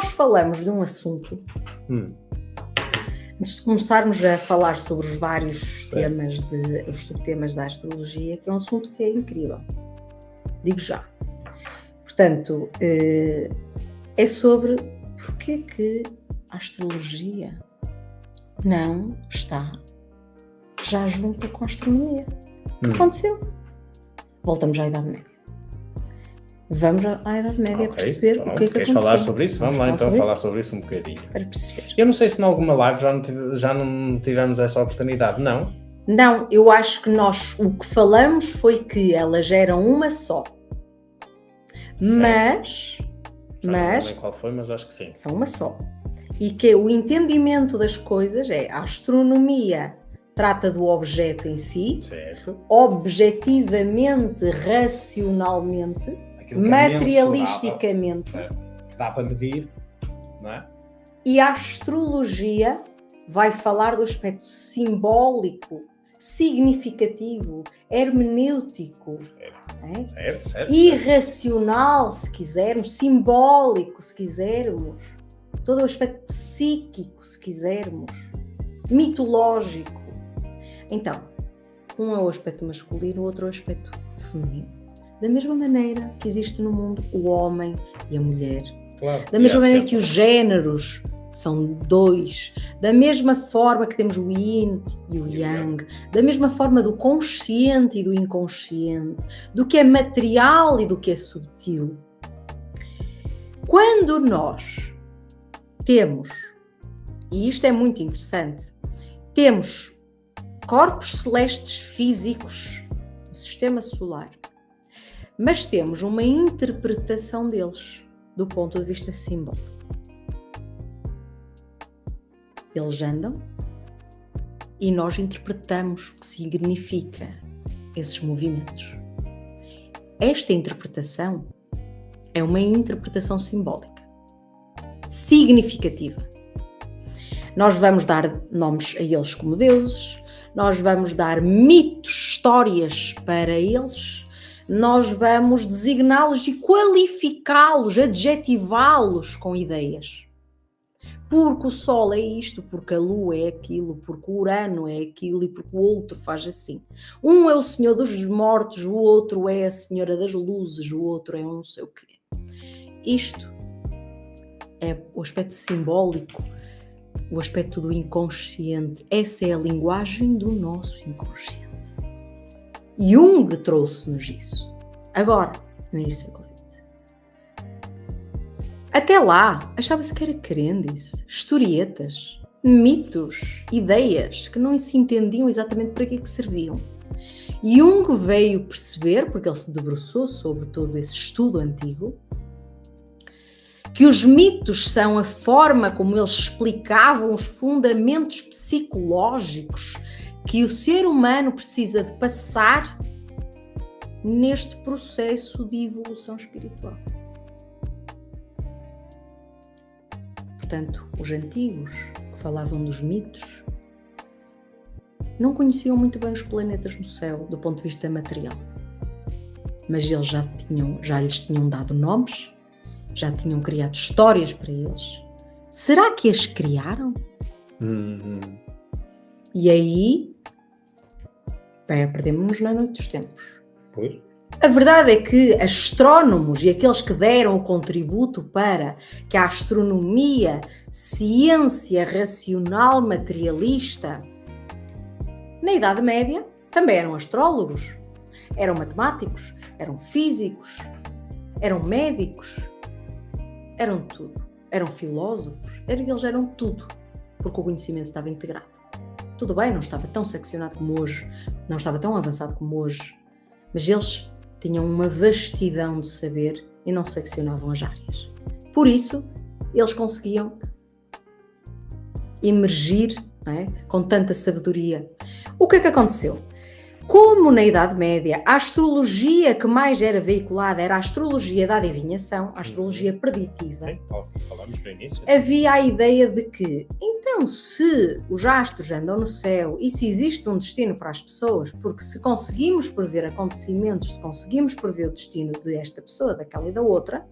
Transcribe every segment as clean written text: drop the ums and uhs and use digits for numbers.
nós falamos de um assunto, antes de começarmos a falar sobre os vários temas, os subtemas da astrologia, que é um assunto que é incrível, digo já. Portanto, é sobre porque que a astrologia não está já junta com a astronomia. O que aconteceu? Voltamos à Idade Média. Vamos à Idade Média perceber o que é que Queres aconteceu. falar sobre isso? Vamos lá então falar sobre isso um bocadinho. Para perceber. Eu não sei se em alguma live já não tivemos essa oportunidade, não? Não, eu acho que nós o que falamos foi que elas eram uma só. Mas não sei qual foi, mas acho que sim. São uma só. E que o entendimento das coisas é a astronomia trata do objeto em si, certo, objetivamente, racionalmente, materialisticamente. Certo. Dá para medir, não é? E a astrologia vai falar do aspecto simbólico, significativo, hermenêutico, certo. Irracional, se quisermos, simbólico, se quisermos, todo o aspecto psíquico, se quisermos, mitológico. Então, um é o aspecto masculino, o outro é o aspecto feminino. Da mesma maneira que existe no mundo o homem e a mulher. Claro, da mesma maneira que os géneros são dois. Da mesma forma que temos o yin e o yang. Da mesma forma do consciente e do inconsciente. Do que é material e do que é subtil. Quando nós temos, e isto é muito interessante, temos corpos celestes físicos no sistema solar, mas temos uma interpretação deles do ponto de vista simbólico. Eles andam e nós interpretamos o que significa esses movimentos. Esta interpretação é uma interpretação simbólica, significativa. Nós vamos dar nomes a eles como deuses, nós vamos dar mitos, histórias para eles, nós vamos designá-los e qualificá-los, adjetivá-los com ideias. Porque o Sol é isto, porque a Lua é aquilo, porque o Urano é aquilo e porque o outro faz assim. Um é o Senhor dos Mortos, o outro é a Senhora das Luzes, o outro é um não sei o quê. Isto é o aspecto simbólico, o aspecto do inconsciente. Essa é a linguagem do nosso inconsciente. Jung trouxe-nos isso. Agora, no início do século XX. Até lá, achava-se que era crendice, historietas, mitos, ideias que não se entendiam exatamente para que serviam. Jung veio perceber, porque ele se debruçou sobre todo esse estudo antigo, que os mitos são a forma como eles explicavam os fundamentos psicológicos que o ser humano precisa de passar neste processo de evolução espiritual. Portanto, os antigos que falavam dos mitos não conheciam muito bem os planetas no céu do ponto de vista material, mas eles já lhes tinham dado nomes, já tinham criado histórias para eles. Será que as criaram? E aí perdemos-nos na noite dos tempos. Pois. A verdade é que astrónomos e aqueles que deram o contributo para que a astronomia, ciência racional materialista, na Idade Média também eram astrólogos, eram matemáticos, eram físicos, eram médicos, eram tudo, eram filósofos, eles eram tudo, porque o conhecimento estava integrado. Tudo bem, não estava tão seccionado como hoje, não estava tão avançado como hoje, mas eles tinham uma vastidão de saber e não seccionavam as áreas. Por isso, eles conseguiam emergir, não é, com tanta sabedoria. O que é que aconteceu? Como na Idade Média a astrologia que mais era veiculada era a astrologia da adivinhação, a astrologia preditiva, sim, falamos no início, havia a ideia de que, então, se os astros andam no céu e se existe um destino para as pessoas, porque se conseguimos prever acontecimentos, se conseguimos prever o destino desta pessoa, daquela e da outra,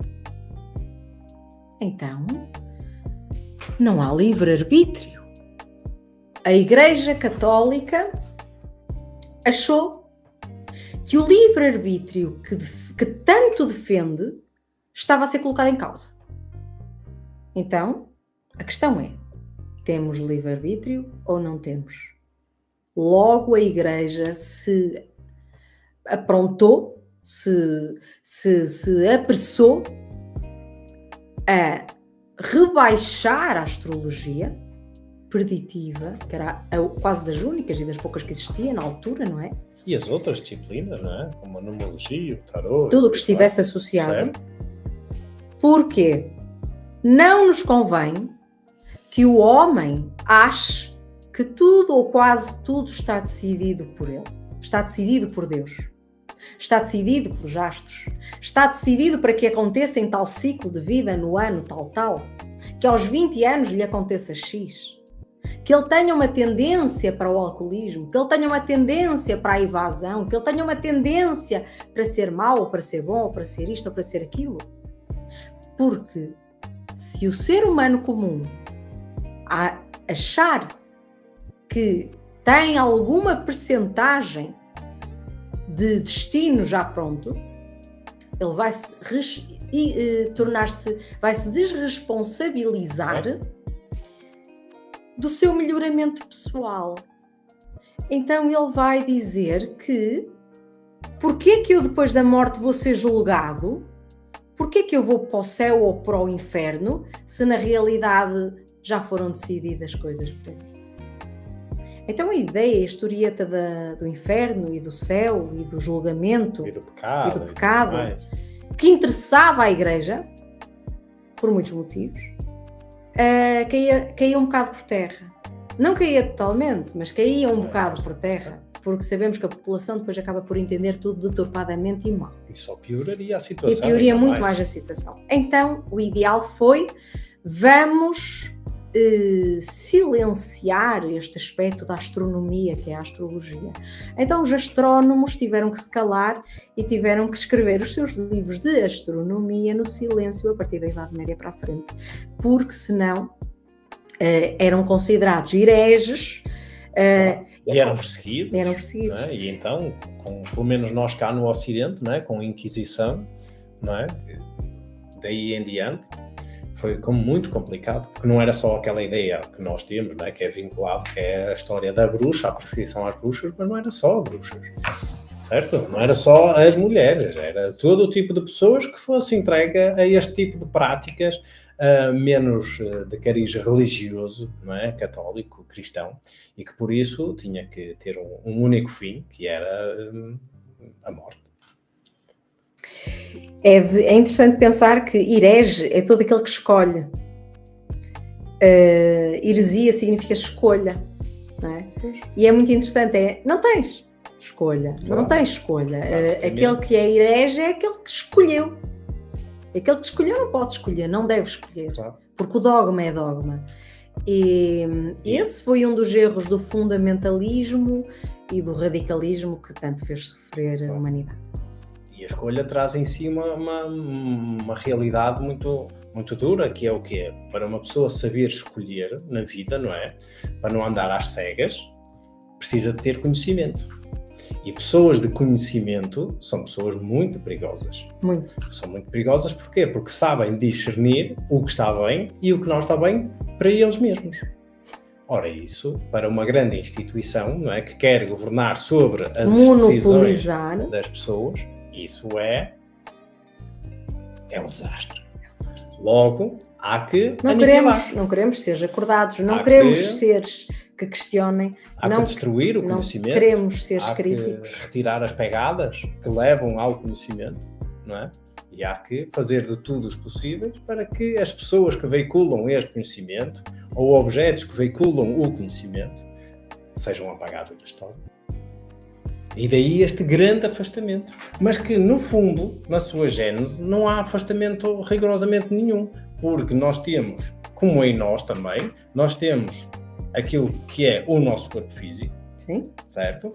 Então, não há livre-arbítrio. A Igreja Católica achou que o livre-arbítrio que tanto defende estava a ser colocado em causa. Então, a questão é, temos livre-arbítrio ou não temos? Logo a Igreja se aprontou, se apressou a rebaixar a astrologia preditiva, que era quase das únicas e das poucas que existia na altura, não é? E as outras disciplinas, não é? Como a numerologia, o tarô. Tudo o que estivesse associado. Certo. Porque não nos convém que o homem ache que tudo ou quase tudo está decidido por ele. Está decidido por Deus. Está decidido pelos astros. Está decidido para que aconteça em tal ciclo de vida, no ano tal. Que aos 20 anos lhe aconteça X. Que ele tenha uma tendência para o alcoolismo, que ele tenha uma tendência para a evasão, que ele tenha uma tendência para ser mau, ou para ser bom, ou para ser isto, ou para ser aquilo. Porque se o ser humano comum achar que tem alguma percentagem de destino já pronto, ele vai se desresponsabilizar do seu melhoramento pessoal. Então ele vai dizer que porquê que eu depois da morte vou ser julgado? Porquê que eu vou para o céu ou para o inferno se na realidade já foram decididas coisas por mim? Então a ideia, a historieta do inferno e do céu e do julgamento E do pecado. que interessava à Igreja, por muitos motivos, caía um bocado por terra. Não caía totalmente, mas caía um bocado por terra, porque sabemos que a população depois acaba por entender tudo deturpadamente e mal. E só pioraria a situação. E pioraria muito mais a situação. Então, o ideal foi, vamos silenciar este aspecto da astronomia, que é a astrologia. Então os astrónomos tiveram que se calar e tiveram que escrever os seus livros de astronomia no silêncio a partir da Idade Média para a frente, porque senão eram considerados hereges. E eram perseguidos. Não é? E então, pelo menos nós cá no Ocidente, não é? Com a Inquisição, não é? Daí em diante, foi muito complicado, porque não era só aquela ideia que nós temos, não é? Que é vinculado, que é a história da bruxa, a perseguição às bruxas, mas não era só bruxas, certo? Não era só as mulheres, era todo o tipo de pessoas que fosse entregue a este tipo de práticas, menos de cariz religioso, não é? Católico, cristão, e que por isso tinha que ter um único fim, que era a morte. É interessante pensar que herege é todo aquele que escolhe. Heresia significa escolha, não é? E é muito interessante, não tens escolha, não tens escolha. Aquele que é herege é aquele que escolheu. Aquele que escolheu não pode escolher, não deve escolher, porque o dogma é dogma. E esse foi um dos erros do fundamentalismo e do radicalismo que tanto fez sofrer a humanidade. E a escolha traz em si uma realidade muito, muito dura, que é o quê? Para uma pessoa saber escolher na vida, não é? Para não andar às cegas, precisa de ter conhecimento. E pessoas de conhecimento são pessoas muito perigosas. Muito. São muito perigosas porquê? Porque sabem discernir o que está bem e o que não está bem para eles mesmos. Ora, isso, para uma grande instituição, não é? Que quer governar sobre as decisões das pessoas, isso é um desastre. Logo, há que não queremos seres acordados, não queremos seres que questionem. Há que destruir o conhecimento. Não queremos seres críticos. Que retirar as pegadas que levam ao conhecimento, não é? E há que fazer de tudo os possíveis para que as pessoas que veiculam este conhecimento ou objetos que veiculam o conhecimento sejam apagados da história. E daí este grande afastamento. Mas que, no fundo, na sua gênese, não há afastamento rigorosamente nenhum. Porque nós temos, como em nós também, nós temos aquilo que é o nosso corpo físico. Sim. Certo?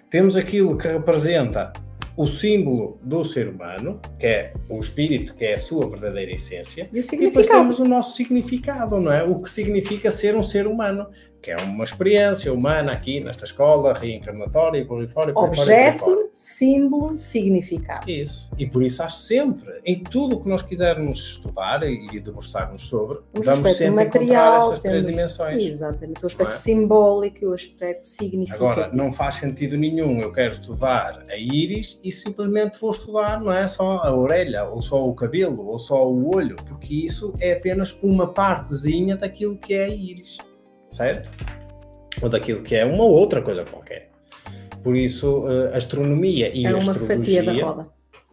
Temos aquilo que representa o símbolo do ser humano, que é o espírito, que é a sua verdadeira essência, E o e depois significado. temos o nosso significado, não é? O que significa ser um ser humano, que é uma experiência humana aqui nesta escola, reencarnatória, por aí fora, por aí fora, por aí fora. Objeto, símbolo, significado. Isso. E por isso acho sempre, em tudo o que nós quisermos estudar e debruçarmos sobre, O vamos aspecto sempre encontrar material, essas três temos- dimensões. Exatamente, o aspecto Não é? simbólico e o aspecto significativo. Agora, não faz sentido nenhum eu quero estudar a íris e simplesmente vou estudar, não é só a orelha, ou só o cabelo, ou só o olho, porque isso é apenas uma partezinha daquilo que é a íris, certo? Ou daquilo que é uma outra coisa qualquer. Por isso, a astronomia e É a uma fatia da astrologia, roda.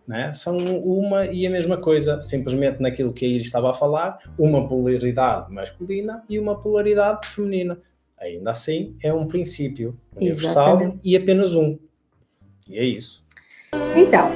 né, são uma e a mesma coisa, simplesmente naquilo que a Iris estava a falar, uma polaridade masculina e uma polaridade feminina. Ainda assim, é um princípio universal Exatamente. e apenas um. E é isso. Então,